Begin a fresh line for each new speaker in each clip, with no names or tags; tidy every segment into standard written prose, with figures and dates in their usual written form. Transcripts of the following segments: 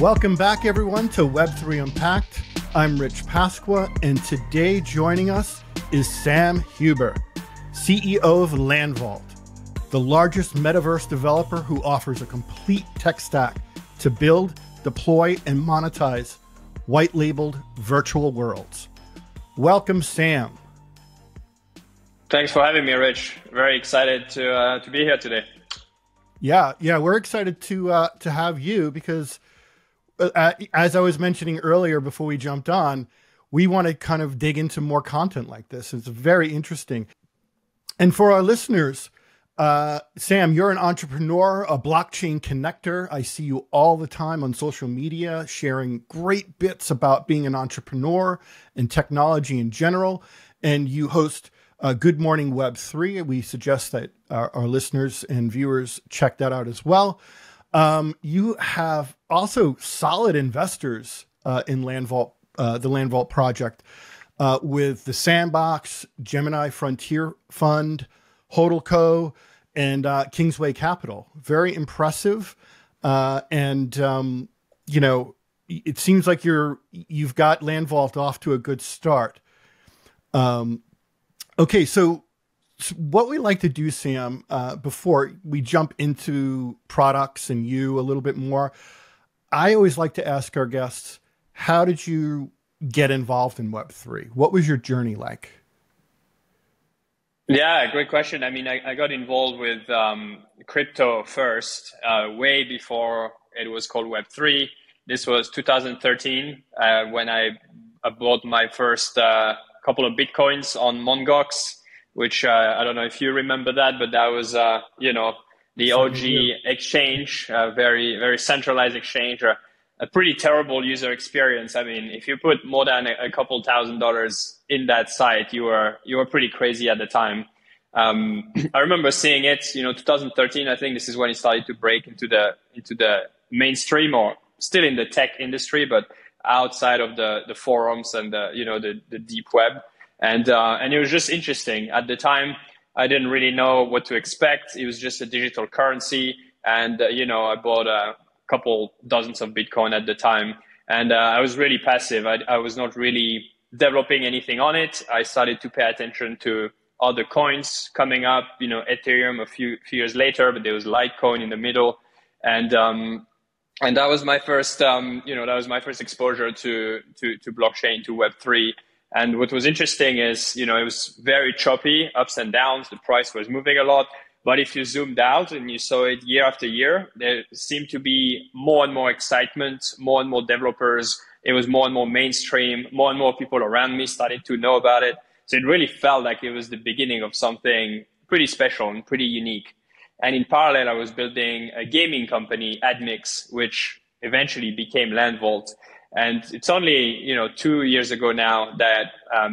Welcome back, everyone, to Web3 Unpacked. I'm Rich Pasqua, and today joining us is Sam Huber, CEO of Landvault, the largest metaverse developer who offers a complete tech stack to build, deploy, and monetize white-labeled virtual worlds. Welcome, Sam.
Thanks for having me, Rich. Very excited to be here today.
Yeah, we're excited to have you because, as I was mentioning earlier before we jumped on, we want to kind of dig into more content like this. It's very interesting. And for our listeners, Sam, you're an entrepreneur, a blockchain connector. I see you all the time on social media, sharing great bits about being an entrepreneur and technology in general. And you host Good Morning Web3. We suggest that our listeners and viewers check that out as well. You have also solid investors in Landvault, the Landvault project, with the Sandbox, Gemini Frontier Fund, HODLCO, and Kingsway Capital. Very impressive. And you know, it seems like you've got Landvault off to a good start. Okay, so what we like to do, Sam, before we jump into products and you a little bit more, I always like to ask our guests, how did you get involved in Web3? What was your journey like?
Yeah, great question. I mean, I got involved with crypto first, way before it was called Web3. This was 2013 when I bought my first couple of Bitcoins on Mongox, which I don't know if you remember that, but that was, the OG exchange, very, very centralized exchange, a pretty terrible user experience. I mean, if you put more than a couple $1,000s in that site, you were pretty crazy at the time. I remember seeing it, 2013, I think this is when it started to break into the mainstream, or still in the tech industry, but outside of the forums and the deep web. And it was just interesting. At the time, I didn't really know what to expect. It was just a digital currency. And, I bought a couple dozens of Bitcoin at the time. And I was really passive. I was not really developing anything on it. I started to pay attention to other coins coming up, Ethereum a few years later, but there was Litecoin in the middle. And that was my first, exposure to blockchain, to Web3. And what was interesting is, it was very choppy, ups and downs. The price was moving a lot. But if you zoomed out and you saw it year after year, there seemed to be more and more excitement, more and more developers. It was more and more mainstream. More and more people around me started to know about it. So it really felt like it was the beginning of something pretty special and pretty unique. And in parallel, I was building a gaming company, Admix, which eventually became Landvault. And it's only, 2 years ago now that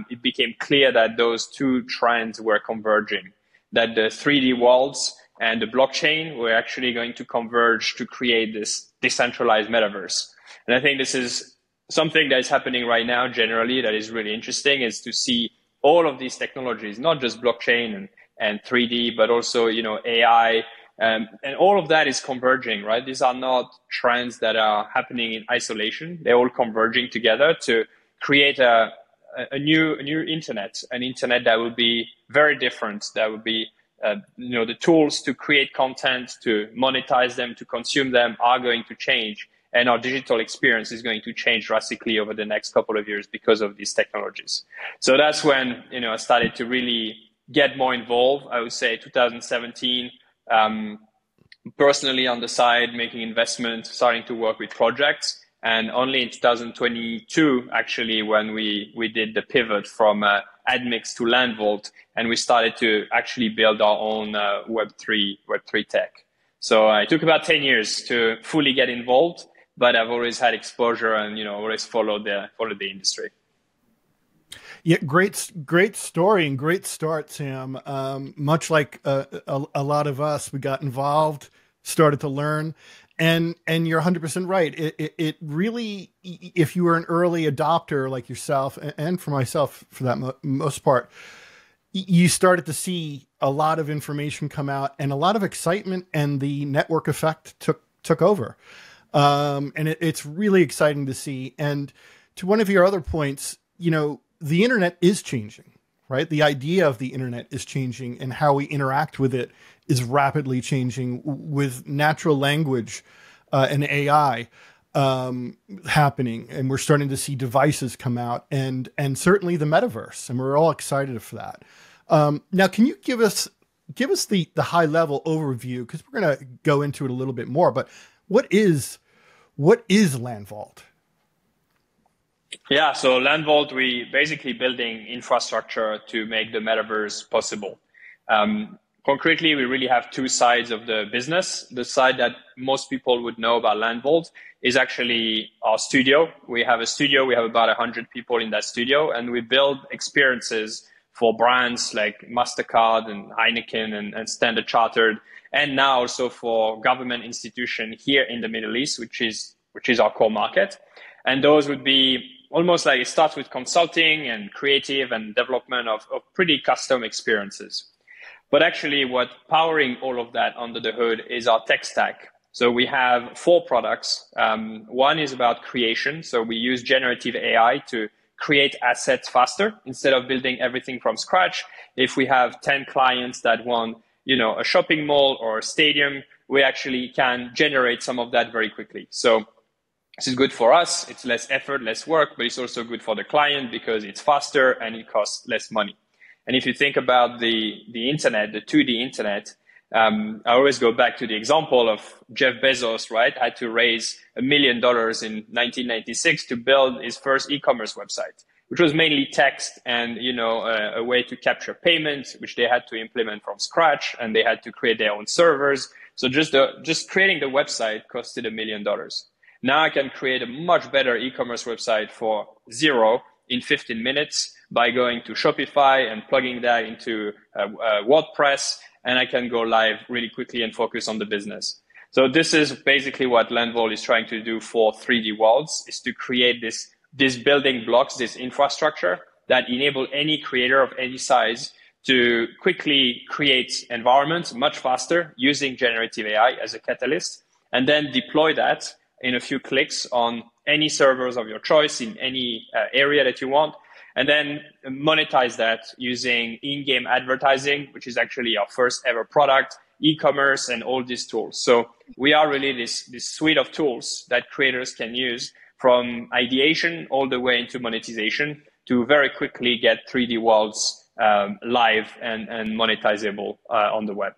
it became clear that those two trends were converging, that the 3D worlds and the blockchain were actually going to converge to create this decentralized metaverse. And I think this is something that is happening right now generally that is really interesting, is to see all of these technologies, not just blockchain and 3D, but also, AI, and all of that is converging, right? These are not trends that are happening in isolation. They're all converging together to create a new internet, an internet that will be very different. That would be, the tools to create content, to monetize them, to consume them are going to change. And our digital experience is going to change drastically over the next couple of years because of these technologies. So that's when, I started to really get more involved. I would say 2017, personally on the side, making investments, starting to work with projects. And only in 2022, actually, when we did the pivot from Admix to Landvault, and we started to actually build our own Web3 tech. So it took about 10 years to fully get involved, but I've always had exposure and, always followed the industry.
Yeah, great story and great start, Sam. Much like a lot of us, we got involved, started to learn, and you're 100% right. It really, if you were an early adopter like yourself, and for myself for that most part, you started to see a lot of information come out and a lot of excitement, and the network effect took over. And it's really exciting to see. And to one of your other points, the internet is changing, right? The idea of the internet is changing, and how we interact with it is rapidly changing with natural language and AI happening. And we're starting to see devices come out, and certainly the metaverse. And we're all excited for that. Now, can you give us the high level overview? Because we're going to go into it a little bit more, but what is Landvault?
Yeah, so Landvault, we basically building infrastructure to make the metaverse possible. Concretely, we really have two sides of the business. The side that most people would know about Landvault is actually our studio. We have a studio. We have about 100 people in that studio, and we build experiences for brands like Mastercard and Heineken and Standard Chartered, and now also for government institution here in the Middle East, which is our core market. And those would be almost like, it starts with consulting and creative and development of pretty custom experiences. But actually what powering all of that under the hood is our tech stack. So we have 4 products. One is about creation. So we use generative AI to create assets faster instead of building everything from scratch. If we have 10 clients that want, a shopping mall or a stadium, we actually can generate some of that very quickly. So this is good for us. It's less effort, less work, but it's also good for the client because it's faster and it costs less money. And if you think about the internet, the 2D internet, I always go back to the example of Jeff Bezos, right? Had to raise $1 million in 1996 to build his first e-commerce website, which was mainly text and, a way to capture payments, which they had to implement from scratch, and they had to create their own servers. So just creating the website costed $1 million. Now I can create a much better e-commerce website for zero in 15 minutes by going to Shopify and plugging that into WordPress, and I can go live really quickly and focus on the business. So this is basically what Landvault is trying to do for 3D worlds, is to create these building blocks, this infrastructure that enable any creator of any size to quickly create environments much faster using generative AI as a catalyst, and then deploy that in a few clicks on any servers of your choice in any area that you want, and then monetize that using in-game advertising, which is actually our first ever product, e-commerce, and all these tools. So we are really this suite of tools that creators can use from ideation all the way into monetization to very quickly get 3D worlds live and monetizable on the web.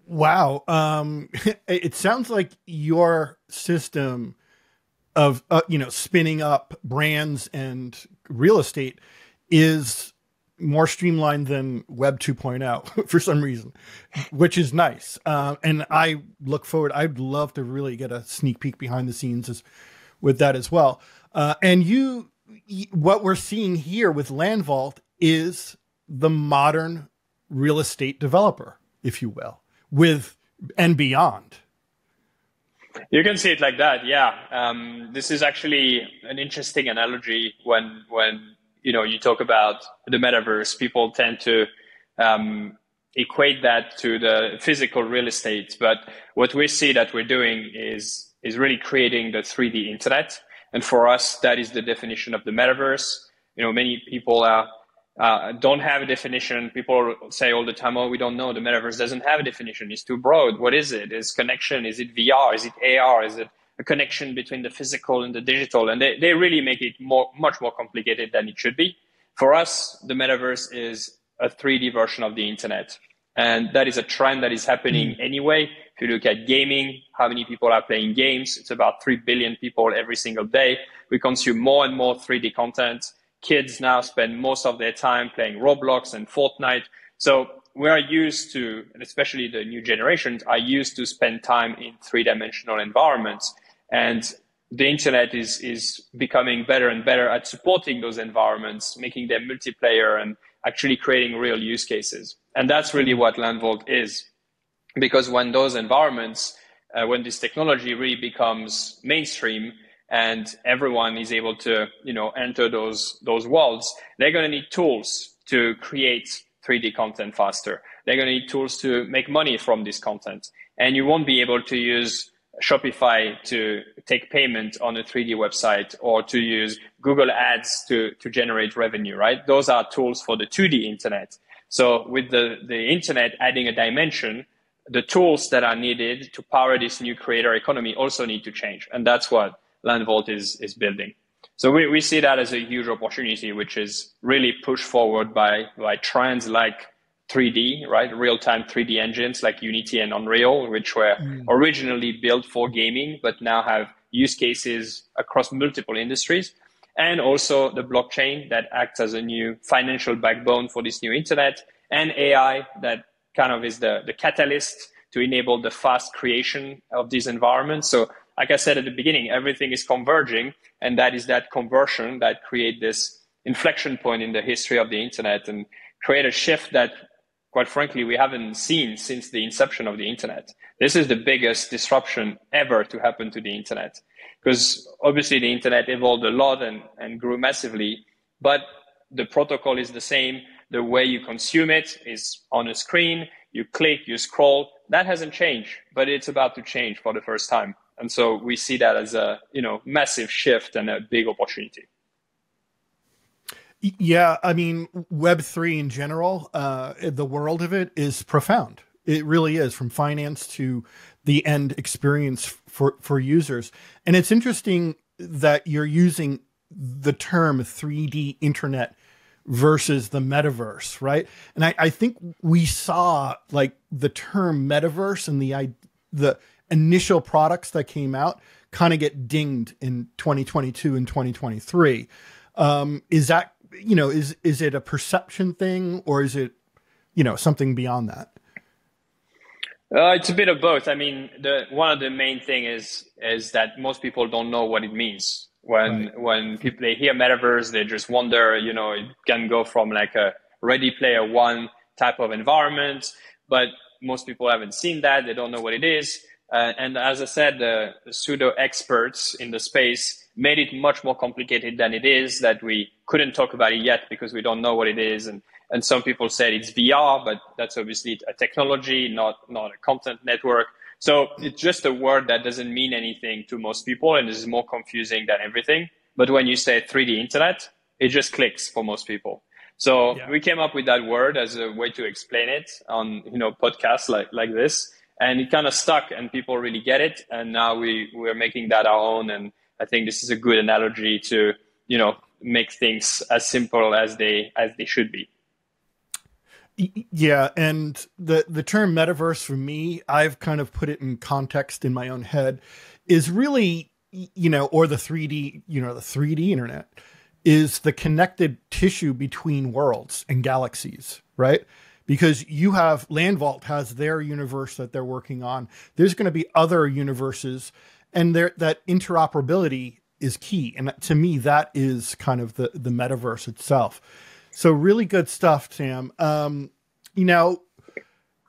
Wow. It sounds like your system of, spinning up brands and real estate is more streamlined than Web 2.0 for some reason, which is nice. And I look forward, I'd love to really get a sneak peek behind the scenes with that as well. And what we're seeing here with Landvault is the modern real estate developer, if you will, and beyond.
You can see it like that, yeah. This is actually an interesting analogy when you talk about the metaverse. People tend to equate that to the physical real estate, but what we see that we're doing is really creating the 3D internet, and for us, that is the definition of the metaverse. Many people don't have a definition. People say all the time, "Oh, we don't know. The metaverse doesn't have a definition. It's too broad. What is it? Is connection? Is it VR? Is it AR? Is it a connection between the physical and the digital?" And they really make it much more complicated than it should be. For us, the metaverse is a 3D version of the internet. And that is a trend that is happening anyway. If you look at gaming, how many people are playing games? It's about 3 billion people every single day. We consume more and more 3D content. Kids now spend most of their time playing Roblox and Fortnite. So we are used to, and especially the new generations, are used to spend time in 3-dimensional environments. And the internet is becoming better and better at supporting those environments, making them multiplayer and actually creating real use cases. And that's really what Landvault is. Because when those environments, when this technology really becomes mainstream, and everyone is able to, enter those worlds, they're going to need tools to create 3D content faster. They're going to need tools to make money from this content. And you won't be able to use Shopify to take payment on a 3D website, or to use Google Ads to generate revenue, right? Those are tools for the 2D internet. So with the internet adding a dimension, the tools that are needed to power this new creator economy also need to change. And that's what Landvault is building. So we see that as a huge opportunity, which is really pushed forward by trends like 3D, right? Real-time 3D engines like Unity and Unreal, which were originally built for gaming, but now have use cases across multiple industries. And also the blockchain that acts as a new financial backbone for this new internet, and AI that kind of is the catalyst to enable the fast creation of these environments. So like I said at the beginning, everything is converging, and that is that conversion that create this inflection point in the history of the internet and create a shift that, quite frankly, we haven't seen since the inception of the internet. This is the biggest disruption ever to happen to the internet, because obviously the internet evolved a lot and grew massively, but the protocol is the same. The way you consume it is on a screen, you click, you scroll. That hasn't changed, but it's about to change for the first time. And so we see that as a massive shift and a big opportunity.
Yeah, I mean, Web3 in general, the world of it is profound. It really is, from finance to the end experience for users. And it's interesting that you're using the term 3D internet versus the metaverse, right? And I think we saw like the term metaverse and the initial products that came out kind of get dinged in 2022 and 2023. Is that, is it a perception thing, or is it, something beyond that?
It's a bit of both. I mean, one of the main thing is that most people don't know what it means. When people they hear metaverse, they just wonder, it can go from like a Ready Player One type of environment, but most people haven't seen that. They don't know what it is. And as I said, the pseudo experts in the space made it much more complicated than it is, that we couldn't talk about it yet because we don't know what it is. And some people said it's VR, but that's obviously a technology, not a content network. So it's just a word that doesn't mean anything to most people, and is more confusing than everything. But when you say 3D internet, it just clicks for most people. So we came up with that word as a way to explain it on podcasts like this, and it kind of stuck, and people really get it. And now we're making that our own, and I think this is a good analogy to make things as simple as they should be.
Yeah, and the term metaverse for me, I've kind of put it in context in my own head, is really, or the 3D, the 3D internet is the connected tissue between worlds and galaxies, right? Because you have Landvault has their universe that they're working on. There's going to be other universes, and that interoperability is key. And to me, that is kind of the metaverse itself. So really good stuff, Sam.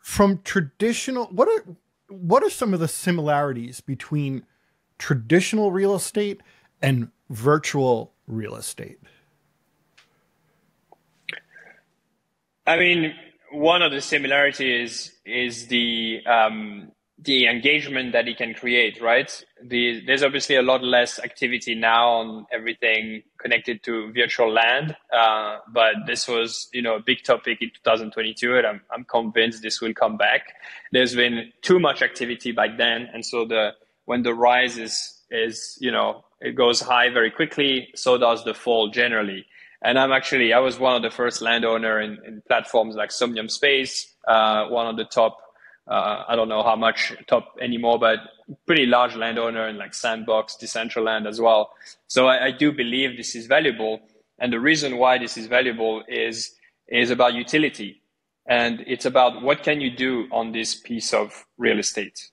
From traditional, what are some of the similarities between traditional real estate and virtual real estate?
I mean, one of the similarities is the engagement that it can create, right? There's obviously a lot less activity now on everything connected to virtual land, but this was, a big topic in 2022, and I'm convinced this will come back. There's been too much activity back then, and so when the rise is it goes high very quickly, so does the fall generally. And I was one of the first landowner in platforms like Somnium Space, one of the top. I don't know how much top anymore, but pretty large landowner in like Sandbox, Decentraland as well. So I do believe this is valuable. And the reason why this is valuable is about utility. And it's about what can you do on this piece of real estate.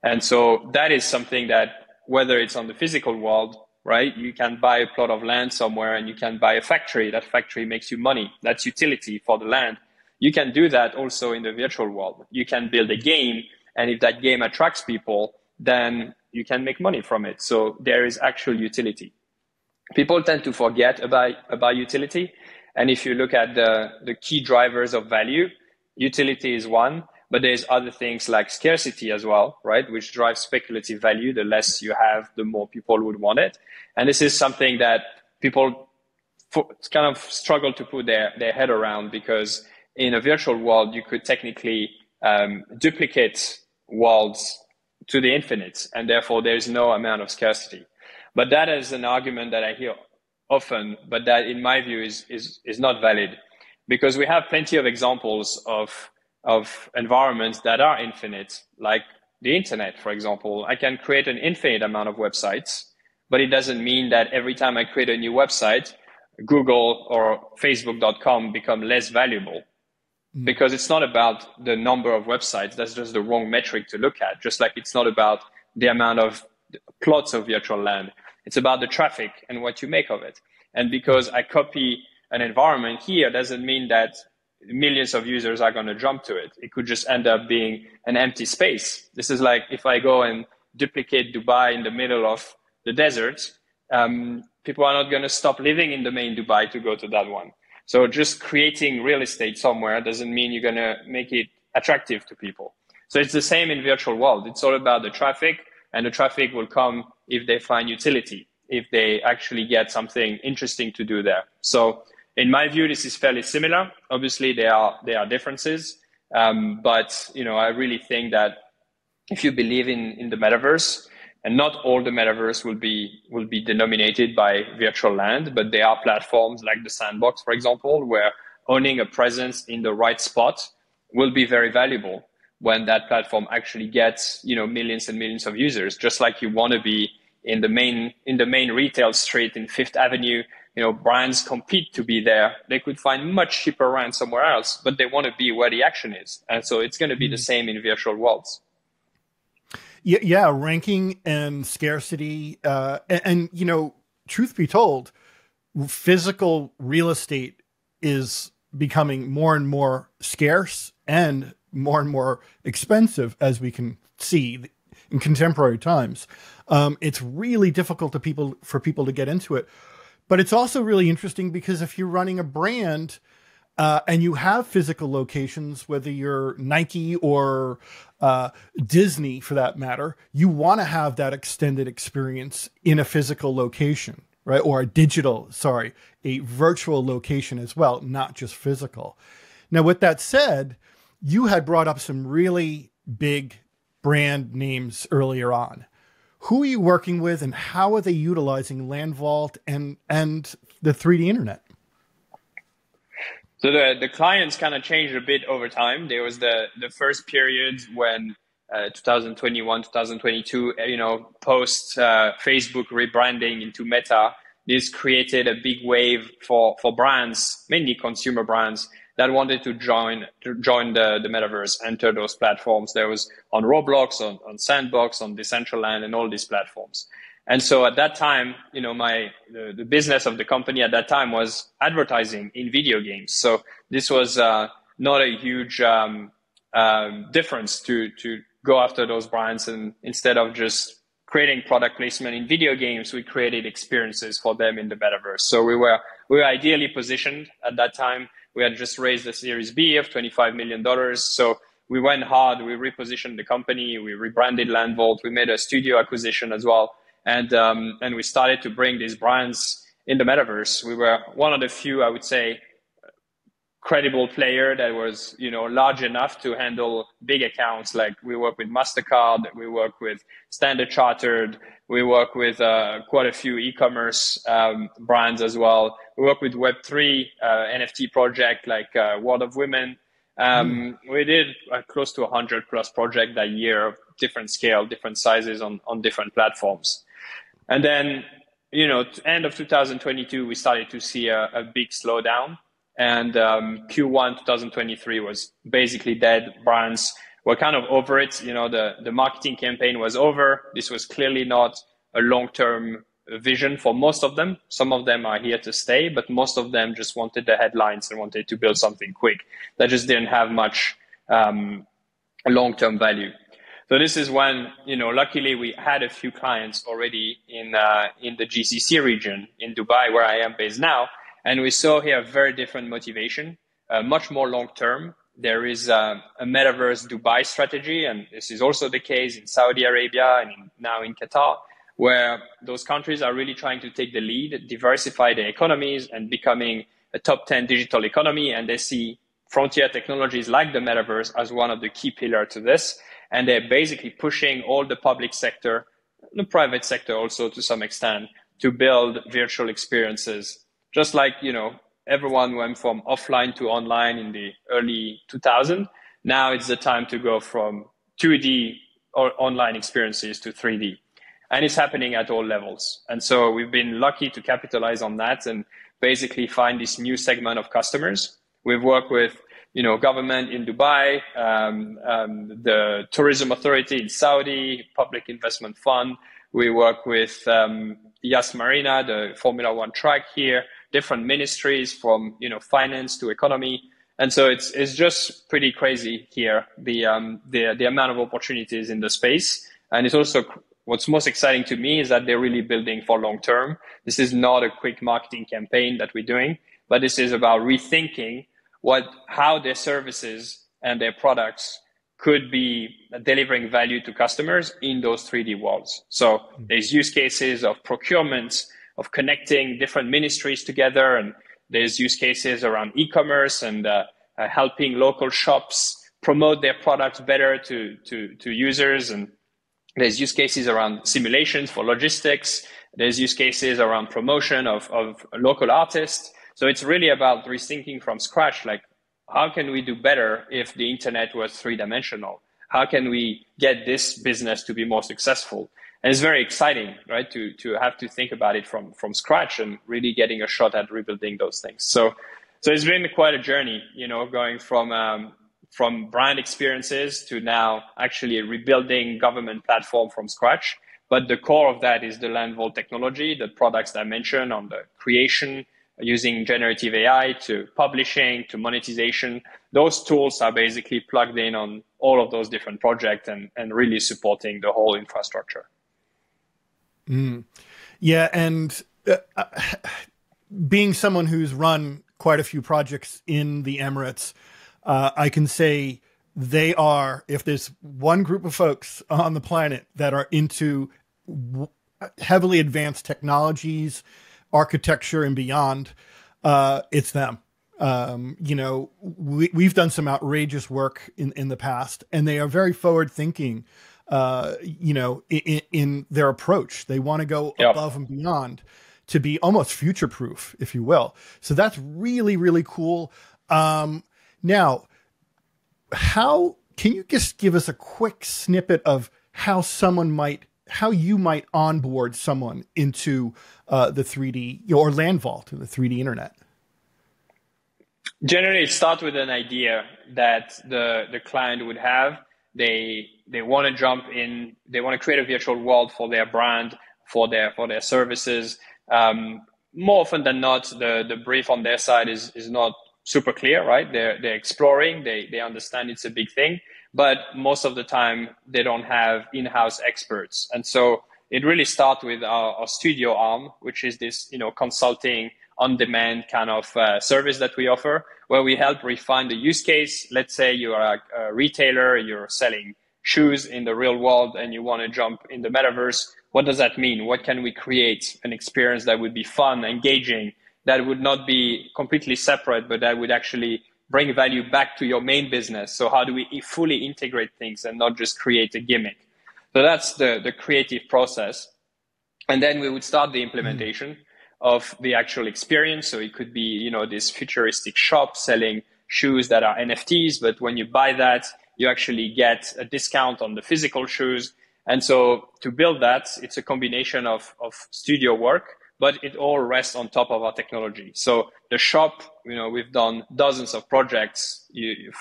And so that is something that, whether it's on the physical world, right? You can buy a plot of land somewhere and you can buy a factory. That factory makes you money. That's utility for the land. You can do that also in the virtual world. You can build a game, and if that game attracts people, then you can make money from it. So there is actual utility. People tend to forget about utility. And if you look at the key drivers of value, utility is one, But there's other things like scarcity as well, right? Which drives speculative value. The less you have, the more people would want it. And this is something that people kind of struggle to put their head around, because in a virtual world, you could technically duplicate worlds to the infinite, and therefore there's no amount of scarcity. But that is an argument that I hear often, but that in my view is not valid, because we have plenty of examples of environments that are infinite, like the internet, for example. I can create an infinite amount of websites, but it doesn't mean that every time I create a new website, Google or Facebook.com become less valuable. Because it's not about the number of websites. That's just the wrong metric to look at. Just like it's not about the amount of plots of virtual land. It's about the traffic and what you make of it. And because I copy an environment here doesn't mean that millions of users are going to jump to it. It could just end up being an empty space. This is like if I go and duplicate Dubai in the middle of the desert, people are not going to stop living in the main Dubai to go to that one. So just creating real estate somewhere doesn't mean you're going to make it attractive to people. So it's the same in virtual world. It's all about the traffic, and the traffic will come if they find utility, if they actually get something interesting to do there. So in my view, this is fairly similar. Obviously, there are differences. But, I really think that if you believe in the metaverse, and not all the metaverse will be denominated by virtual land, but there are platforms like the Sandbox, for example, where owning a presence in the right spot will be very valuable when that platform actually gets, millions and millions of users. Just like you want to be in the main retail street in Fifth Avenue, brands compete to be there. They could find much cheaper rent somewhere else, but they want to be where the action is. And so it's going to be the same in virtual worlds.
Yeah, ranking and scarcity, and truth be told, physical real estate is becoming more and more scarce and more expensive, as we can see in contemporary times. It's really difficult for people to get into it, but it's also really interesting because if you're running a brand and you have physical locations, whether you're Nike or Disney for that matter, you want to have that extended experience in a physical location, right? Or a virtual location as well, not just physical. Now, with that said, you had brought up some really big brand names earlier on. Who are you working with, and how are they utilizing Landvault and the 3D internet?
So the clients kind of changed a bit over time. There was the first period when 2021, 2022, post Facebook rebranding into Meta. This created a big wave for brands, mainly consumer brands, that wanted to join the metaverse, enter those platforms. There was on Roblox, on Sandbox, on Decentraland, and all these platforms. And so at that time, the business of the company at that time was advertising in video games. So this was not a huge difference to go after those brands. And instead of just creating product placement in video games, we created experiences for them in the metaverse. So we were ideally positioned at that time. We had just raised a Series B of $25 million. So we went hard. We repositioned the company. We rebranded Landvault. We made a studio acquisition as well. And we started to bring these brands in the metaverse. We were one of the few, I would say, credible player that was, large enough to handle big accounts. Like we work with Mastercard, we work with Standard Chartered, we work with quite a few e-commerce brands as well. We work with Web3 NFT project like World of Women. We did close to 100 plus projects that year of different scale, different sizes on different platforms. And then, end of 2022, we started to see a big slowdown. And Q1 2023 was basically dead. Brands were kind of over it. The marketing campaign was over. This was clearly not a long-term vision for most of them. Some of them are here to stay, but most of them just wanted the headlines and wanted to build something quick that just didn't have much long-term value. So this is when, luckily we had a few clients already in the GCC region in Dubai, where I am based now. And we saw here a very different motivation, much more long-term. there is a Metaverse Dubai strategy, and this is also the case in Saudi Arabia and now in Qatar, where those countries are really trying to take the lead, diversify their economies, and becoming a top 10 digital economy. And they see frontier technologies like the Metaverse as one of the key pillars to this. And they're basically pushing all the public sector, the private sector also to some extent, to build virtual experiences. Just like, everyone went from offline to online in the early 2000s. Now it's the time to go from 2D or online experiences to 3D. And it's happening at all levels. And so we've been lucky to capitalize on that and basically find this new segment of customers. We've worked with, government in Dubai, the tourism authority in Saudi, public investment fund. We work with Yas Marina, the Formula One track here, different ministries from, finance to economy. And so it's just pretty crazy here, the amount of opportunities in the space. And it's also what's most exciting to me is that they're really building for long term. This is not a quick marketing campaign that we're doing, but this is about rethinking how their services and their products could be delivering value to customers in those 3D worlds. So there's use cases of procurement, of connecting different ministries together, and there's use cases around e-commerce and helping local shops promote their products better to users. And there's use cases around simulations for logistics. There's use cases around promotion of local artists. So it's really about rethinking from scratch, like how can we do better if the internet was three-dimensional? How can we get this business to be more successful? And it's very exciting, right, to have to think about it from scratch and really getting a shot at rebuilding those things. So it's been quite a journey, going from brand experiences to now actually rebuilding government platform from scratch. But the core of that is the Landvault technology, the products that I mentioned on the creation, using generative AI to publishing, to monetization. Those tools are basically plugged in on all of those different projects and really supporting the whole infrastructure.
Yeah, and being someone who's run quite a few projects in the Emirates, I can say they are, if there's one group of folks on the planet that are into heavily advanced technologies, architecture and beyond, it's them. We've done some outrageous work in the past, and they are very forward thinking, in their approach. They want to go above and beyond to be almost future proof, if you will. So that's really, really cool. Now, can you just give us a quick snippet of how you might onboard someone into the 3D or Landvault, the 3D internet?
Generally, it starts with an idea that the client would have. They want to jump in. They want to create a virtual world for their brand, for their services. More often than not, the brief on their side is not super clear, right? They're exploring. They understand it's a big thing, but most of the time they don't have in-house experts. And so it really starts with our studio arm, which is this, consulting on-demand kind of service that we offer, where we help refine the use case. Let's say you are a retailer, you're selling shoes in the real world, and you want to jump in the metaverse. What does that mean? What can we create? An experience that would be fun, engaging, that would not be completely separate, but that would actually bring value back to your main business. So how do we fully integrate things and not just create a gimmick? So that's the creative process. And then we would start the implementation of the actual experience. So it could be, this futuristic shop selling shoes that are NFTs, but when you buy that, you actually get a discount on the physical shoes. And so to build that, it's a combination of studio work, but it all rests on top of our technology. So the shop, we've done dozens of projects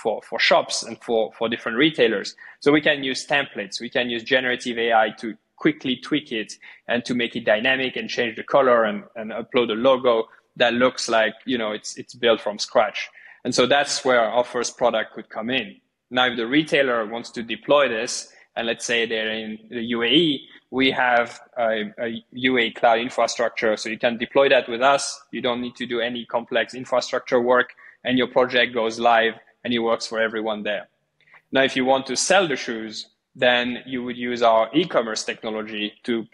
for shops and for different retailers. So we can use templates. We can use generative AI to quickly tweak it and to make it dynamic and change the color and upload a logo that looks like, it's built from scratch. And so that's where our first product could come in. Now, if the retailer wants to deploy this, and let's say they're in the UAE, we have a UAE cloud infrastructure. So you can deploy that with us. You don't need to do any complex infrastructure work, and your project goes live and it works for everyone there. Now, if you want to sell the shoes, then you would use our e-commerce technology to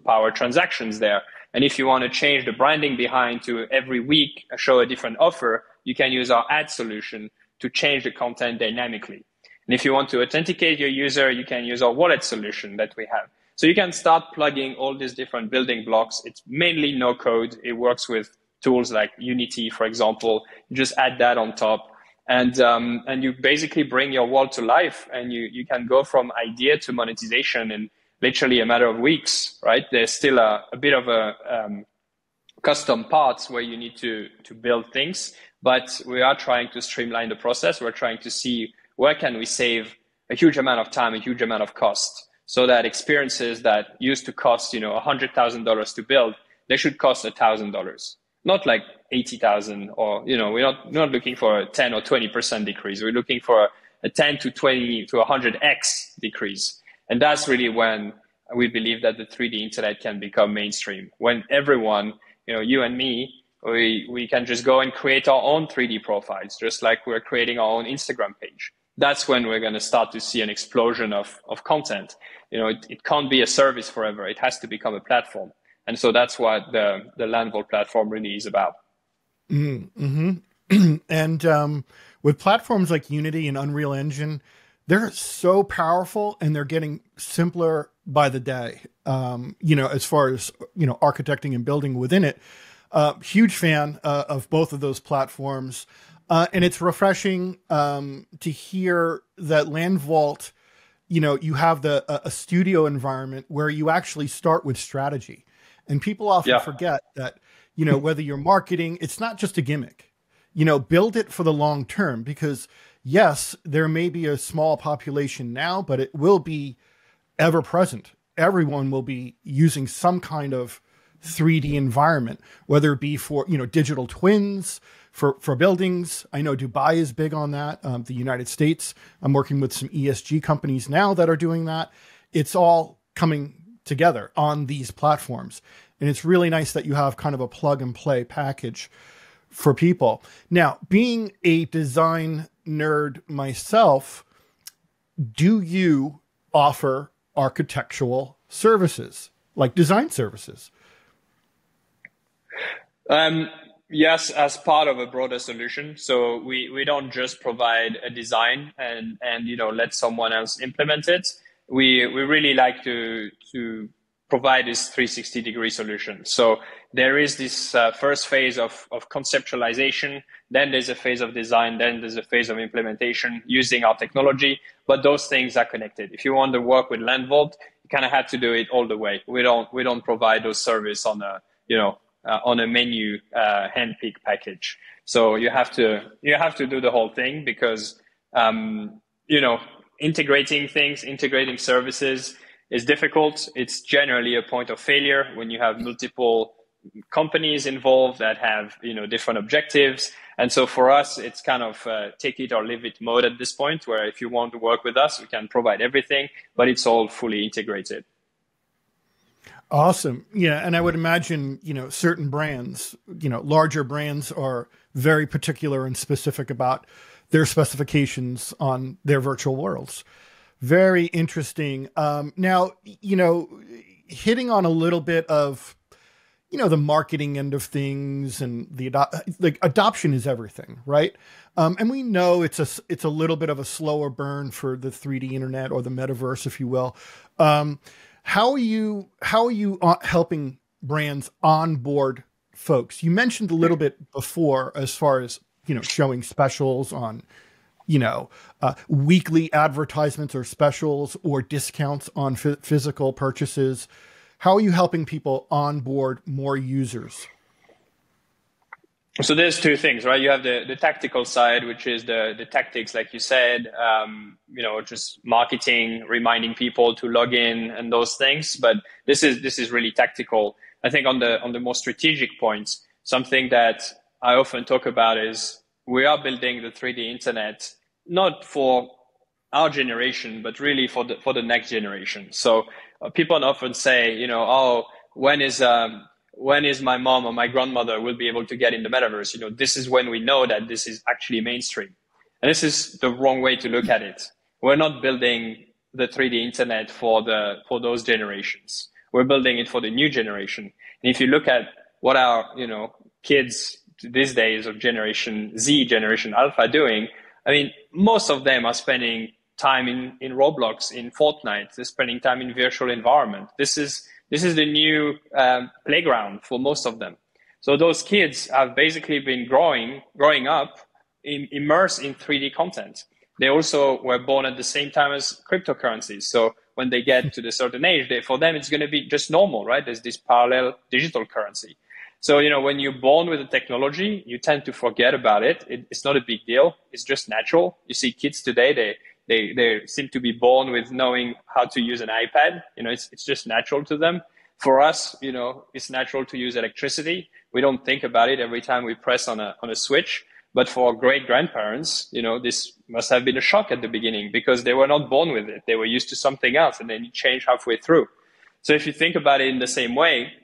power transactions there. And if you want to change the branding behind to every week show a different offer, you can use our ad solution to change the content dynamically. And if you want to authenticate your user, you can use our wallet solution that we have. So you can start plugging all these different building blocks. It's mainly no code. It works with tools like Unity, for example. You just add that on top. And you basically bring your world to life, and you can go from idea to monetization in literally a matter of weeks, right? There's still a bit of a custom parts where you need to build things, but we are trying to streamline the process. We're trying to see where can we save a huge amount of time, a huge amount of cost, so that experiences that used to cost, $100,000 to build, they should cost $1,000. Not like 80,000, or, we're not looking for a 10 or 20% decrease. We're looking for a 10 to 20 to 100x decrease. And that's really when we believe that the 3D internet can become mainstream. When everyone, you and me, we can just go and create our own 3D profiles, just like we're creating our own Instagram page. That's when we're going to start to see an explosion of content. It can't be a service forever. It has to become a platform. And so that's what the Landvault platform really is about.
Mm-hmm. And with platforms like Unity and Unreal Engine, they're so powerful, and they're getting simpler by the day. As far as, architecting and building within it. Huge fan of both of those platforms. And it's refreshing to hear that Landvault, you have a studio environment where you actually start with strategy. And people often forget that, whether you're marketing, it's not just a gimmick. Build it for the long term, because yes, there may be a small population now, but it will be ever present. Everyone will be using some kind of 3D environment, whether it be for, digital twins, for buildings. I know Dubai is big on that. The United States, I'm working with some ESG companies now that are doing that. It's all coming together on these platforms. And it's really nice that you have kind of a plug and play package for people. Now, being a design nerd myself, do you offer architectural services, like design services?
Yes, as part of a broader solution. So we don't just provide a design and let someone else implement it. We really like to provide this 360-degree solution. So there is this first phase of conceptualization, then there's a phase of design, then there's a phase of implementation using our technology, but those things are connected. If you want to work with Landvault, you kind of have to do it all the way. We don't provide those service on a menu handpick package. So you have to do the whole thing, because integrating services is difficult. It's generally a point of failure when you have multiple companies involved that have different objectives. And so for us, it's kind of take it or leave it mode at this point, where if you want to work with us, we can provide everything, but it's all fully integrated.
Awesome. Yeah. And I would imagine, certain brands, larger brands are very particular and specific about their specifications on their virtual worlds. Very interesting. Now, hitting on a little bit of, the marketing end of things, and the adoption is everything, right? And we know it's a little bit of a slower burn for the 3D internet, or the metaverse, if you will. How are you helping brands onboard folks? You mentioned a little bit before, as far as, showing specials on, weekly advertisements or specials or discounts on physical purchases. How are you helping people onboard more users?
So there's two things, right? You have the tactical side, which is the tactics, like you said, just marketing, reminding people to log in and those things. But this is really tactical. I think on the more strategic points, something that I often talk about is we are building the 3D internet, not for our generation, but really for the next generation. So people often say, when is my mom or my grandmother will be able to get in the metaverse? This is when we know that this is actually mainstream. And this is the wrong way to look at it. We're not building the 3D internet for those generations. We're building it for the new generation. And if you look at what our, kids these days of Generation Z, Generation Alpha doing, I mean, most of them are spending time in Roblox, in Fortnite. They're spending time in virtual environment. This is the new playground for most of them. So those kids have basically been growing up immersed in 3D content. They also were born at the same time as cryptocurrencies. So when they get to the certain age, for them, it's going to be just normal, right? There's this parallel digital currency. So, when you're born with the technology, you tend to forget about it. It's not a big deal. It's just natural. You see kids today, they seem to be born with knowing how to use an iPad. It's just natural to them. For us, it's natural to use electricity. We don't think about it every time we press on a switch. But for great grandparents, this must have been a shock at the beginning because they were not born with it. They were used to something else and then it changed halfway through. So if you think about it in the same way,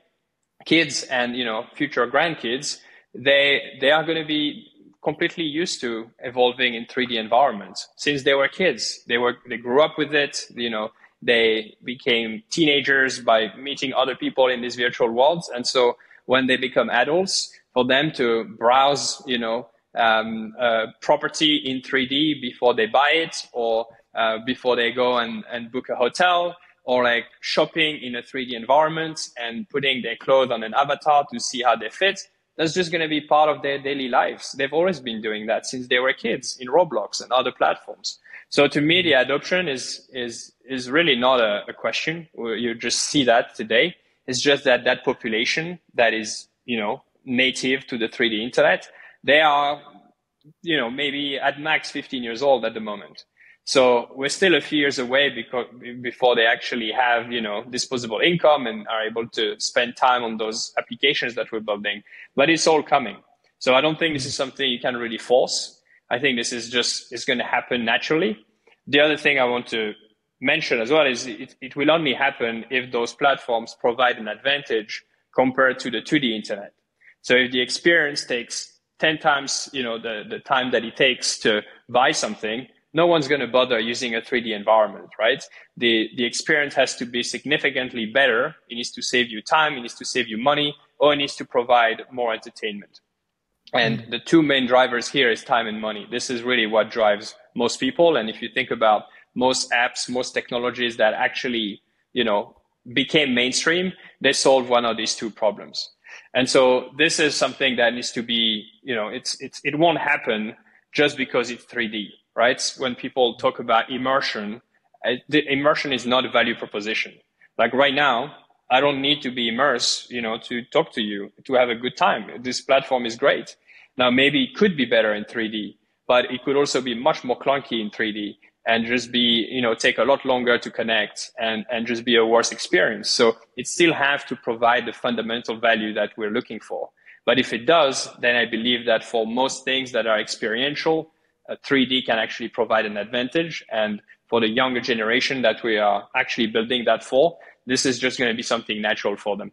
kids and, future grandkids, they are going to be completely used to evolving in 3D environments since they were kids. They grew up with it. They became teenagers by meeting other people in these virtual worlds. And so when they become adults, for them to browse, property in 3D before they buy it or before they go and book a hotel, or like shopping in a 3D environment and putting their clothes on an avatar to see how they fit. That's just going to be part of their daily lives. They've always been doing that since they were kids in Roblox and other platforms. So to me, the adoption is really not a question. You just see that today. It's just that population that is, native to the 3D internet, they are, maybe at max 15 years old at the moment. So we're still a few years away before they actually have, disposable income and are able to spend time on those applications that we're building. But it's all coming. So I don't think this is something you can really force. I think this is it's going to happen naturally. The other thing I want to mention as well is it will only happen if those platforms provide an advantage compared to the 2D internet. So if the experience takes 10 times, the time that it takes to buy something, no one's going to bother using a 3D environment, right? The experience has to be significantly better. It needs to save you time, it needs to save you money, or it needs to provide more entertainment. And the two main drivers here is time and money. This is really what drives most people. And if you think about most apps, most technologies that actually, became mainstream, they solve one of these two problems. And so this is something that needs to be, it won't happen just because it's 3D, right? When people talk about immersion, the immersion is not a value proposition. Like right now, I don't need to be immersed, to talk to you, to have a good time. This platform is great. Now, maybe it could be better in 3D, but it could also be much more clunky in 3D and just be, take a lot longer to connect and just be a worse experience. So it still have to provide the fundamental value that we're looking for. But if it does, then I believe that for most things that are experiential, 3D can actually provide an advantage. And for the younger generation that we are actually building that for, this is just going to be something natural for them.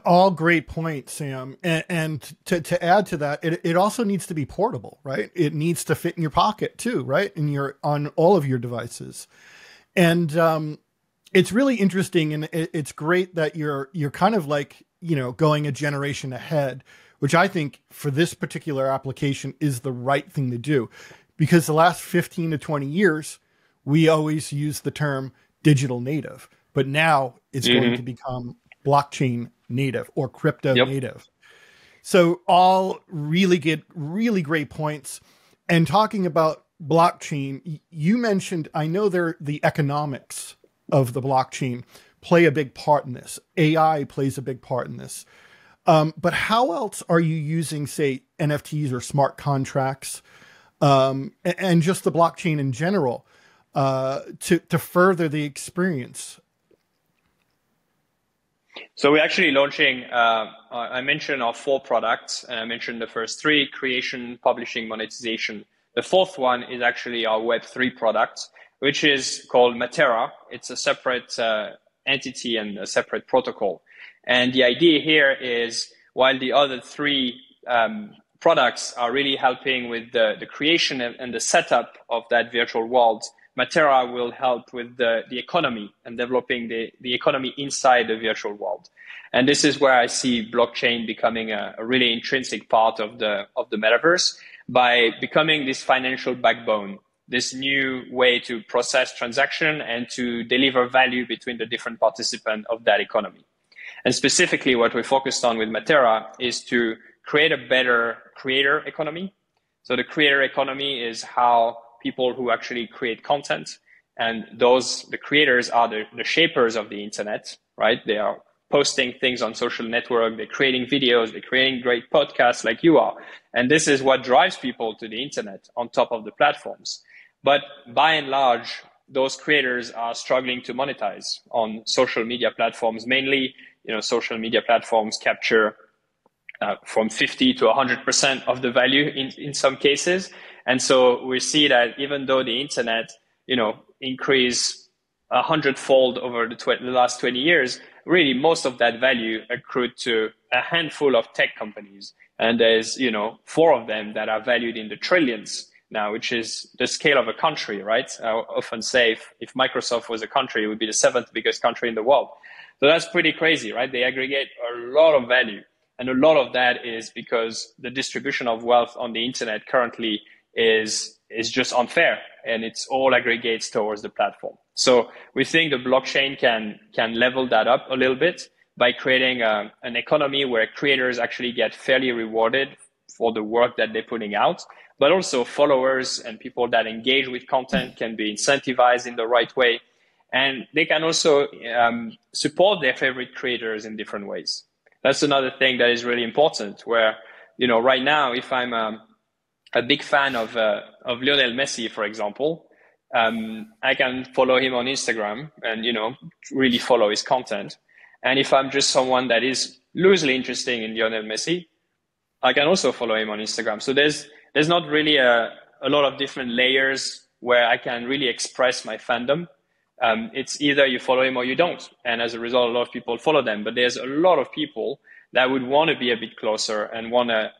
All great points, Sam. And to add to that, it also needs to be portable, right? It needs to fit in your pocket too, right? On all of your devices. And it's really interesting, and it's great that you're kind of like, going a generation ahead, which I think for this particular application is the right thing to do. Because the last 15 to 20 years, we always use the term digital native, but now it's going to become blockchain native or crypto native. So all really great points. And talking about blockchain, you mentioned, I know the economics of the blockchain play a big part in this. AI plays a big part in this. But how else are you using, say, NFTs or smart contracts, and just the blockchain in general, to further the experience?
So we're actually launching, I mentioned our 4 products, and I mentioned the first 3, creation, publishing, monetization. The 4th one is actually our Web3 product, which is called Matera. It's a separate entity and a separate protocol. And the idea here is, while the other 3 products are really helping with the creation and the setup of that virtual world, Matera will help with the economy and developing the economy inside the virtual world. And this is where I see blockchain becoming a really intrinsic part of the metaverse by becoming this financial backbone, this new way to process transaction and to deliver value between the different participants of that economy. And specifically what we focused on with Matera is to create a better creator economy. So the creator economy is how people who actually create content, and the creators are the shapers of the internet, right? They are posting things on social network, they're creating videos, they're creating great podcasts like you are. And this is what drives people to the internet on top of the platforms. But by and large, those creators are struggling to monetize on social media platforms. Mainly, social media platforms capture from 50 to 100% of the value in some cases. And so we see that even though the internet, increased 100-fold over the last 20 years, really most of that value accrued to a handful of tech companies. And there's, 4 of them that are valued in the trillions now, which is the scale of a country, right? I often say if Microsoft was a country, it would be the 7th biggest country in the world. So that's pretty crazy, right? They aggregate a lot of value. And a lot of that is because the distribution of wealth on the internet currently is just unfair, and it's all aggregates towards the platform. So we think the blockchain can level that up a little bit by creating an economy where creators actually get fairly rewarded for the work that they're putting out, but also followers and people that engage with content can be incentivized in the right way. And they can also support their favorite creators in different ways. That's another thing that is really important, where, right now, if I'm a big fan of Lionel Messi, for example, I can follow him on Instagram and, really follow his content. And if I'm just someone that is loosely interested in Lionel Messi, I can also follow him on Instagram. So there's not really a lot of different layers where I can really express my fandom. It's either you follow him or you don't. And as a result, a lot of people follow them. But there's a lot of people that would want to be a bit closer and want to,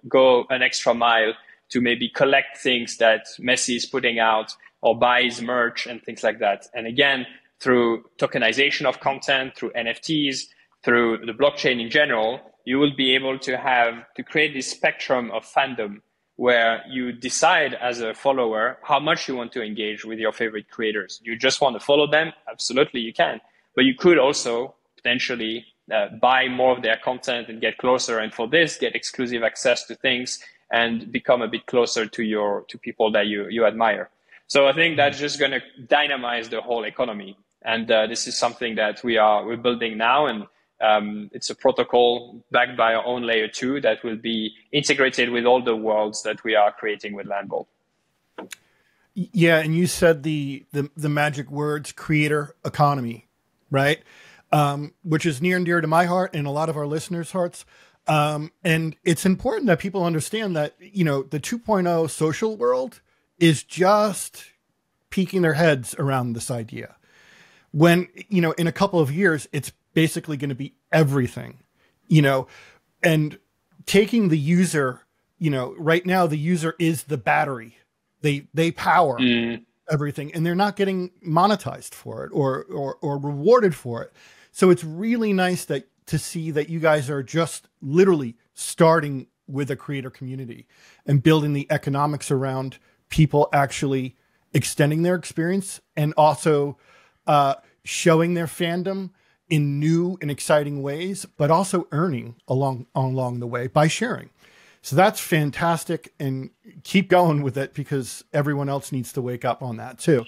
go an extra mile to maybe collect things that Messi is putting out or buy his merch and things like that. And again, through tokenization of content, through NFTs, through the blockchain in general, you will be able to create this spectrum of fandom where you decide as a follower how much you want to engage with your favorite creators. You just want to follow them? Absolutely, you can. But you could also potentially buy more of their content and get closer. And for this, get exclusive access to things and become a bit closer to people that you admire. So I think that's just going to dynamize the whole economy. And this is something that we're building now. And it's a protocol backed by our own layer 2 that will be integrated with all the worlds that we are creating with Landvault.
Yeah, and you said the magic words, creator economy, right? Which is near and dear to my heart and a lot of our listeners' hearts. And it's important that people understand that, the 2.0 social world is just peeking their heads around this idea. When, in a couple of years, it's basically going to be everything, and taking the user, right now the user is the battery. They power everything, and they're not getting monetized for it or rewarded for it. So it's really nice to see that you guys are just literally starting with a creator community and building the economics around people actually extending their experience and also showing their fandom in new and exciting ways, but also earning along the way by sharing. So that's fantastic, and keep going with it because everyone else needs to wake up on that too.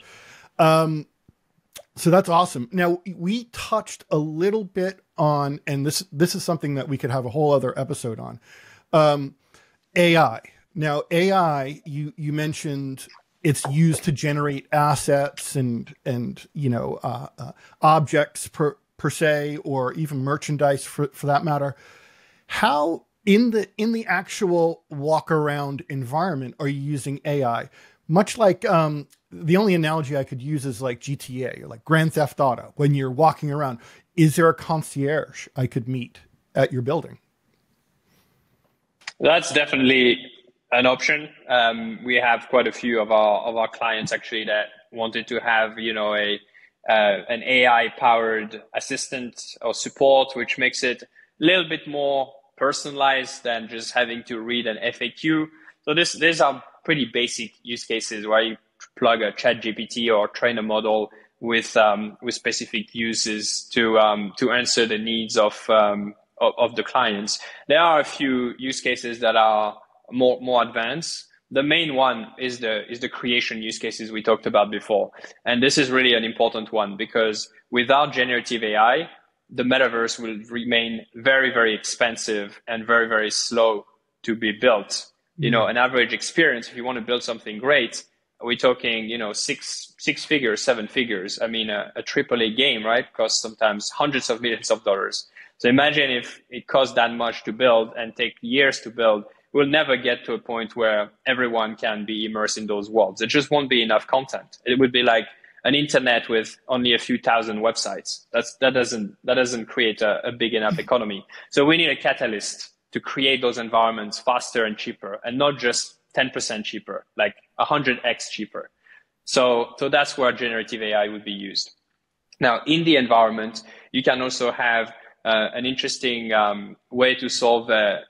So that's awesome. Now we touched a little bit on, and this is something that we could have a whole other episode on, AI. Now AI, you mentioned it's used to generate assets and objects per se, or even merchandise for that matter. How in the actual walk around environment are you using AI? Much like the only analogy I could use is like GTA or like Grand Theft Auto. When you're walking around, is there a concierge I could meet at your building?
That's definitely an option. We have quite a few of our clients actually that wanted to have, a an AI powered assistant or support, which makes it a little bit more personalized than just having to read an FAQ. So these are pretty basic use cases where you plug a chat GPT or train a model with specific uses to answer the needs of the clients. There are a few use cases that are more advanced. The main one is the creation use cases we talked about before. And this is really an important one because without generative AI, the metaverse will remain very, very expensive and very, very slow to be built. An average experience, if you want to build something great, we're talking, six figures, seven figures. I mean, a AAA game, right, costs sometimes hundreds of millions of dollars. So imagine if it costs that much to build and take years to build, we'll never get to a point where everyone can be immersed in those worlds. There just won't be enough content. It would be like an internet with only a few thousand websites. That doesn't create a big enough economy. So we need a catalyst to create those environments faster and cheaper, and not just 10% cheaper, like 100x cheaper. So that's where generative AI would be used. Now, in the environment, you can also have an interesting way to solve the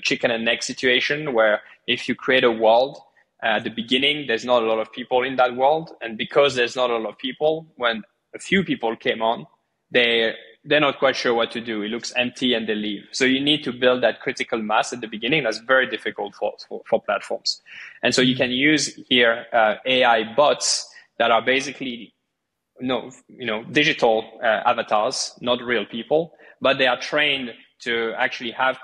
chicken and egg situation, where if you create a world at the beginning, there's not a lot of people in that world. And because there's not a lot of people, when a few people came on, they're not quite sure what to do. It looks empty and they leave. So you need to build that critical mass at the beginning. That's very difficult for platforms. And so you can use here AI bots that are basically digital avatars, not real people, but they are trained to actually have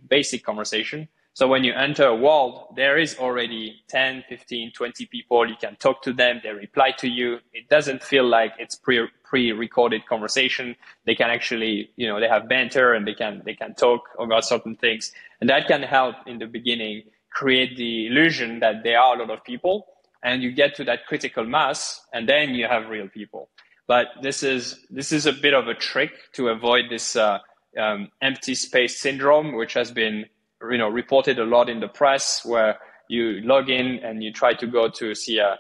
basic conversation. So when you enter a world, there is already 10, 15, 20 people. You can talk to them. They reply to you. It doesn't feel like it's pre-recorded conversation. They can actually, they have banter and they can talk about certain things. And that can help in the beginning create the illusion that there are a lot of people, and you get to that critical mass, and then you have real people. But this is a bit of a trick to avoid this empty space syndrome, which has been reported a lot in the press, where you log in and you try to go to see a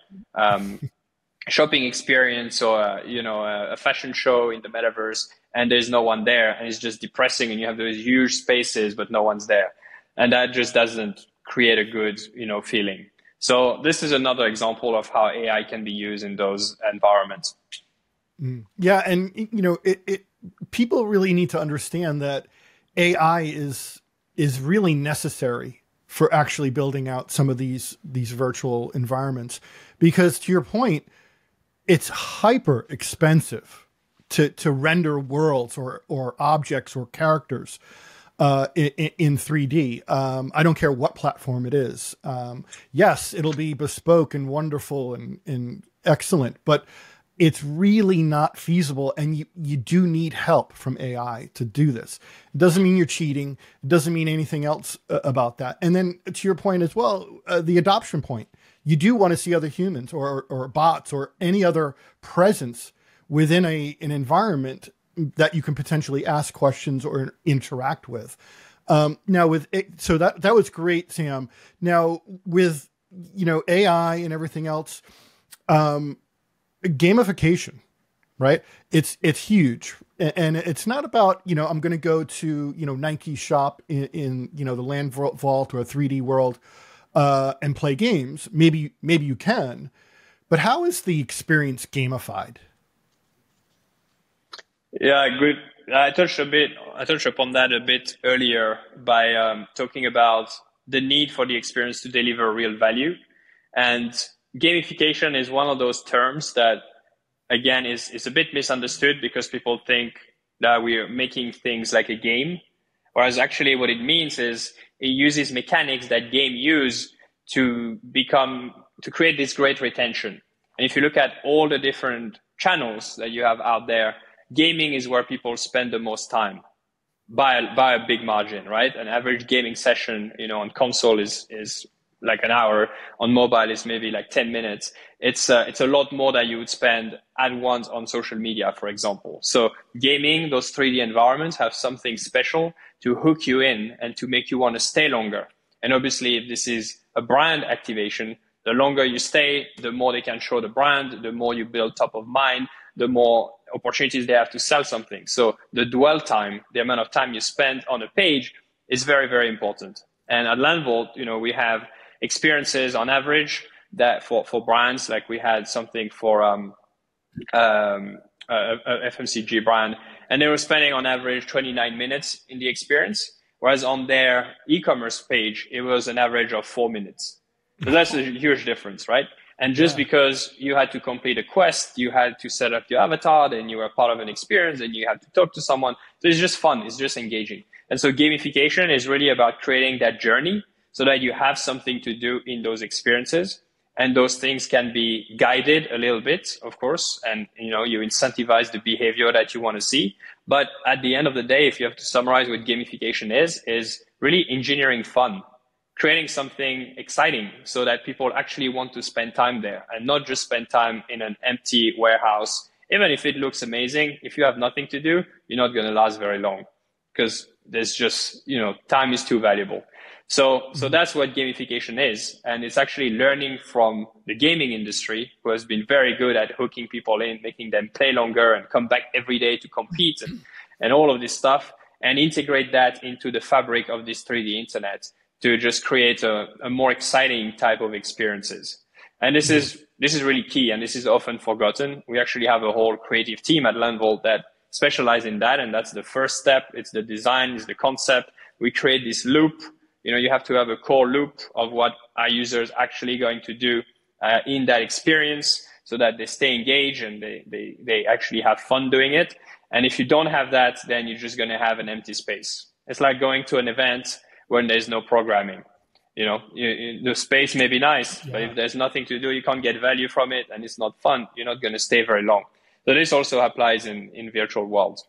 shopping experience or a fashion show in the metaverse, and there's no one there, and it's just depressing, and you have those huge spaces but no one's there, and that just doesn't create a good feeling. So this is another example of how AI can be used in those environments.
Yeah, and people really need to understand that AI is really necessary for actually building out some of these virtual environments, because to your point, it's hyper expensive to render worlds or objects or characters in 3D. I don't care what platform it is. Yes, it'll be bespoke and wonderful and excellent, but it's really not feasible, and you do need help from AI to do this. It doesn't mean you're cheating. It doesn't mean anything else about that. And then to your point as well, the adoption point, you do want to see other humans or bots or any other presence within an environment that you can potentially ask questions or interact with. Now so that was great, Sam. Now with, AI and everything else, gamification, right? It's huge. And it's not about, I'm going to go to, Nike shop in the Landvault or a 3D world, and play games. Maybe you can, but how is the experience gamified?
Yeah, good. I touched upon that a bit earlier by talking about the need for the experience to deliver real value. And gamification is one of those terms that, again, is a bit misunderstood, because people think that we're making things like a game, whereas actually what it means is it uses mechanics that game use to create this great retention. And if you look at all the different channels that you have out there, gaming is where people spend the most time by a big margin, right? An average gaming session, on console is like an hour. On mobile, it's maybe like 10 minutes. It's a lot more that you would spend at once on social media, for example. So gaming, those 3D environments have something special to hook you in and to make you want to stay longer. And obviously, if this is a brand activation, the longer you stay, the more they can show the brand, the more you build top of mind, the more opportunities they have to sell something. So the dwell time, the amount of time you spend on a page, is very, very important. And at Landvault, we have experiences on average that for brands, like we had something for a FMCG brand, and they were spending on average 29 minutes in the experience, whereas on their e-commerce page, it was an average of 4 minutes. So that's a huge difference, right? And just because you had to complete a quest, you had to set up your avatar, then you were part of an experience, and you had to talk to someone. So it's just fun. It's just engaging. And so gamification is really about creating that journey so that you have something to do in those experiences. And those things can be guided a little bit, of course, and you incentivize the behavior that you want to see. But at the end of the day, if you have to summarize what gamification is really engineering fun, creating something exciting so that people actually want to spend time there and not just spend time in an empty warehouse. Even if it looks amazing, if you have nothing to do, you're not going to last very long because there's just, time is too valuable. So that's what gamification is. And it's actually learning from the gaming industry, who has been very good at hooking people in, making them play longer and come back every day to compete and all of this stuff, and integrate that into the fabric of this 3D internet to just create a more exciting type of experiences. And this is really key, and this is often forgotten. We actually have a whole creative team at Landvault that specialize in that, and that's the first step. It's the design, it's the concept. We create this loop. You have to have a core loop of what our users actually going to do in that experience so that they stay engaged and they actually have fun doing it. And if you don't have that, then you're just going to have an empty space. It's like going to an event when there's no programming. The space may be nice, but if there's nothing to do, you can't get value from it, and it's not fun, you're not going to stay very long. So this also applies in virtual worlds.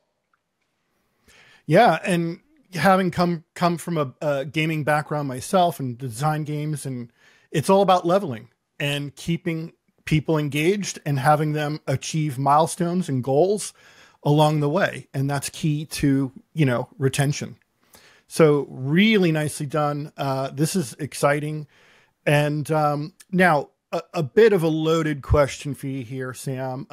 Yeah, and having come from a gaming background myself and design games, and it's all about leveling and keeping people engaged and having them achieve milestones and goals along the way. And that's key to, retention. So really nicely done. This is exciting. And now a bit of a loaded question for you here, Sam.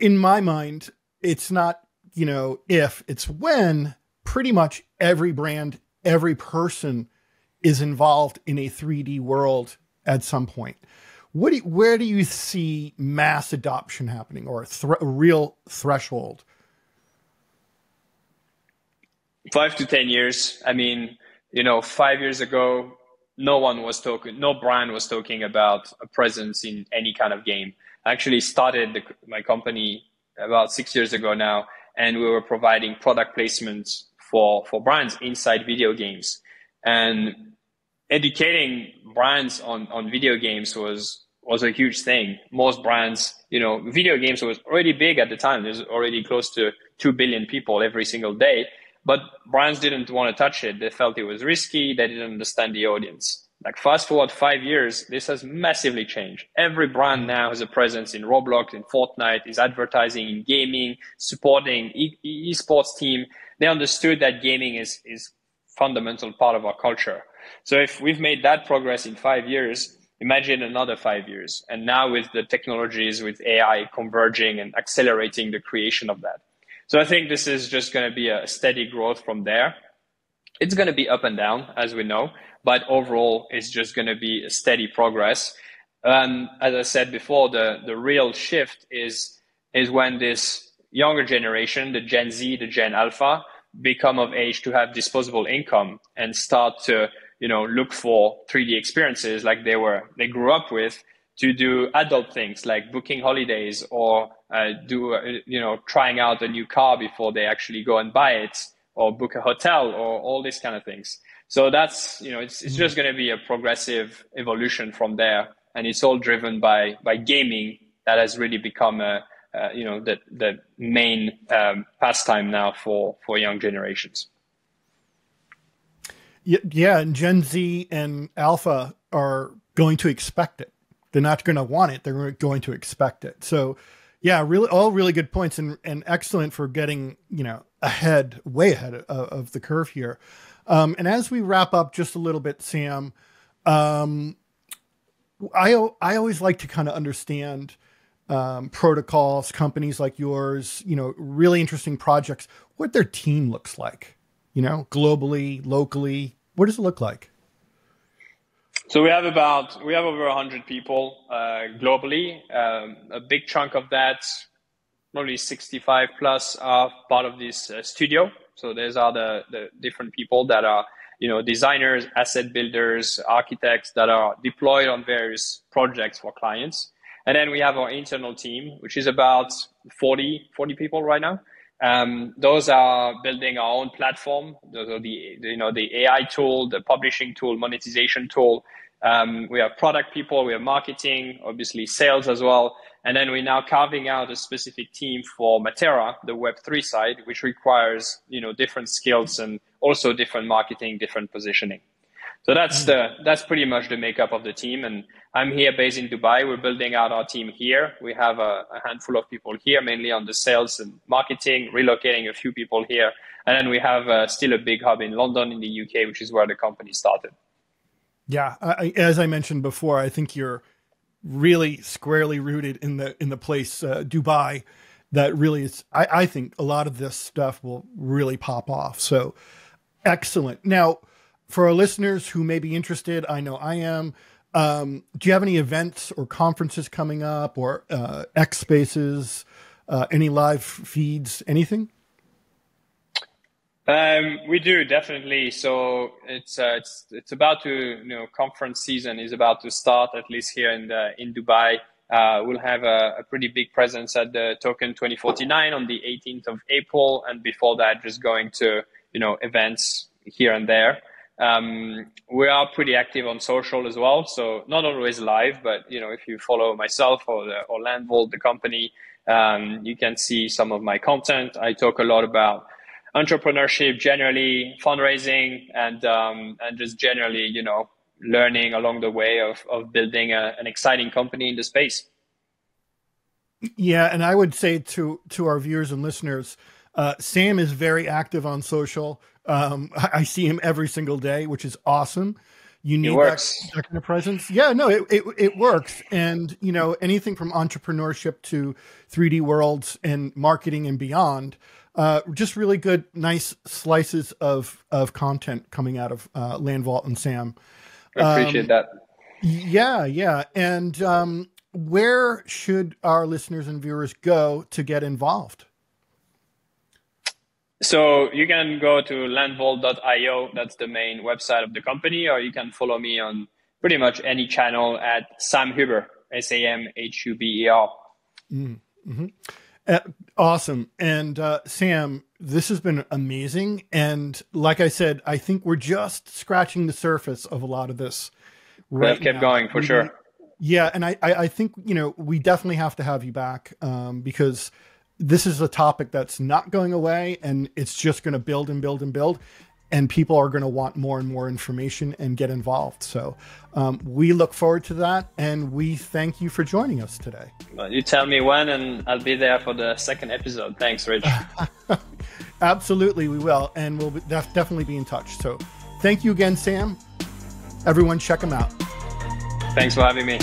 In my mind, it's not, if, it's when pretty much every brand, every person is involved in a 3D world at some point. Where do you see mass adoption happening, or a real threshold?
5 to 10 years. I mean, 5 years ago, no brand was talking about a presence in any kind of game. I actually started my company about 6 years ago now, and we were providing product placements for brands inside video games. And educating brands on video games was a huge thing. Most brands, video games was already big at the time. There's already close to 2 billion people every single day. But brands didn't want to touch it. They felt it was risky. They didn't understand the audience. Like fast forward 5 years, this has massively changed. Every brand now has a presence in Roblox, in Fortnite, is advertising in gaming, supporting esports team. They understood that gaming is fundamental part of our culture. So if we've made that progress in 5 years, imagine another 5 years. And now with the technologies, with AI converging and accelerating the creation of that. So I think this is just going to be a steady growth from there. It's going to be up and down, as we know, but overall, it's just going to be a steady progress. As I said before, the real shift is when this younger generation, the Gen Z, the Gen Alpha, become of age to have disposable income and start to, look for 3D experiences like they grew up with, to do adult things like booking holidays or trying out a new car before they actually go and buy it, or book a hotel, or all these kind of things. So that's, it's just going to be a progressive evolution from there. And it's all driven by gaming that has really become the main pastime now for young generations.
Yeah, and Gen Z and Alpha are going to expect it. They're not going to want it. They're going to expect it. So, yeah, really, all really good points, and excellent for getting, way ahead of the curve here. And as we wrap up just a little bit, Sam, I always like to kind of understand protocols, companies like yours, really interesting projects, what their team looks like, globally, locally. What does it look like?
So we have over 100 people globally. A big chunk of that, probably 65 plus, are part of this studio. So these are the different people that are, designers, asset builders, architects that are deployed on various projects for clients. And then we have our internal team, which is about 40 people right now. Those are building our own platform. Those are the AI tool, the publishing tool, monetization tool. We have product people, we have marketing, obviously sales as well. And then we're now carving out a specific team for Matera, the Web3 side, which requires, different skills and also different marketing, different positioning. So that's pretty much the makeup of the team. And I'm here based in Dubai. We're building out our team here. We have a handful of people here, mainly on the sales and marketing, relocating a few people here. And then we have still a big hub in London in the UK, which is where the company started.
Yeah. As I mentioned before, I think you're really squarely rooted in the place, Dubai, that really is, I think a lot of this stuff will really pop off. So excellent. Now, for our listeners who may be interested, I know I am, do you have any events or conferences coming up, or X Spaces, any live feeds, anything?
We do, definitely. So it's about to, conference season is about to start, at least here in Dubai. We'll have a pretty big presence at the Token 2049 on the 18th of April. And before that, just going to, events here and there. We are pretty active on social as well. So not always live, but, if you follow myself or Landvault, the company, you can see some of my content. I talk a lot about entrepreneurship, generally fundraising, and just generally, learning along the way of building an exciting company in the space.
Yeah. And I would say to our viewers and listeners, Sam is very active on social. I see him every single day, which is awesome. You need that kind of presence. Yeah, no, it works. And, anything from entrepreneurship to 3D worlds and marketing and beyond, just really good, nice slices of content coming out of Landvault and Sam.
I appreciate that.
Yeah. And where should our listeners and viewers go to get involved?
So you can go to landvault.io. That's the main website of the company, or you can follow me on pretty much any channel at Sam Huber, SAMHUBER.
Mm-hmm. Awesome. And Sam, this has been amazing. And like I said, I think we're just scratching the surface of a lot of this.
Right, kept going for sure.
Yeah. And I think, we definitely have to have you back because this is a topic that's not going away, and it's just going to build and build and build, and people are going to want more and more information and get involved. So we look forward to that, and we thank you for joining us today.
Well, you tell me when, and I'll be there for the second episode. Thanks, Rich.
Absolutely, we will, and we'll definitely be in touch. So thank you again, Sam. Everyone, check him out.
Thanks for having me.